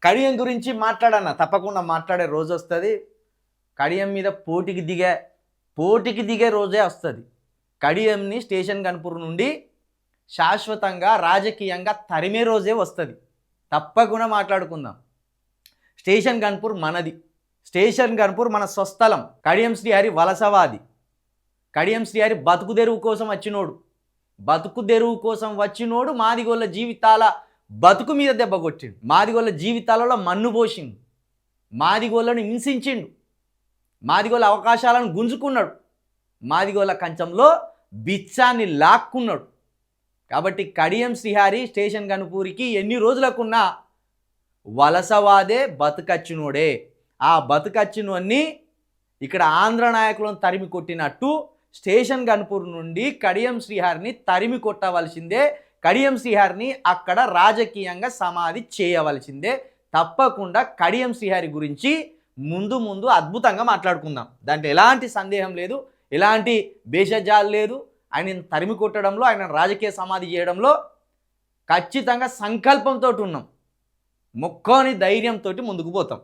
కడియం గురించి మాట్లాడన్న, తప్పకుండా మాట్లాడే రోజు వస్తుంది. కడియం మీద పోటీకి దిగే రోజే వస్తుంది. కడియంని స్టేషన్ గన్పూర్ నుండి శాశ్వతంగా రాజకీయంగా తరిమే రోజే వస్తుంది. తప్పకుండా మాట్లాడుకుందాం. స్టేషన్ గన్పూర్ మనది. స్టేషన్ గన్పూర్ మన స్వస్థలం. కడియం శ్రీహరి వలసవాది. కడియం శ్రీహరి బతుకు తెరువు కోసం వచ్చినోడు మాదిగోళ్ళ జీవితాల బతుకు మీద దెబ్బ కొట్టిండు. మాదిగోళ్ళ జీవితాలలో మన్ను పోసిండు. మాదిగోళ్ళను హింసించిండు. మాదిగోళ్ళ అవకాశాలను గుంజుకున్నాడు. మాదిగోళ్ళ కంచంలో బిచ్చాన్ని లాక్కున్నాడు. కాబట్టి కడియం శ్రీహరి స్టేషన్ గన్పూరికి ఎన్ని రోజులకున్నా వలసవాదే, బతుకచ్చినోడే. ఆ బతుకచ్చినోన్ని ఇక్కడ ఆంధ్ర నాయకులను తరిమి కొట్టినట్టు స్టేషన్ గన్పూర్ నుండి కడియం శ్రీహరిని తరిమి కొట్టవలసిందే. కడియం శ్రీహరిని అక్కడ రాజకీయంగా సమాధి చేయవలసిందే. తప్పకుండా కడియం శ్రీహరి గురించి ముందు అద్భుతంగా మాట్లాడుకుందాం. దాంట్లో ఎలాంటి సందేహం లేదు, ఎలాంటి భేషజాలు లేదు. ఆయనను తరిమి కొట్టడంలో, ఆయన రాజకీయ సమాధి చేయడంలో ఖచ్చితంగా సంకల్పంతో ఉన్నాం. మొక్కని ధైర్యంతో ముందుకు పోతాం.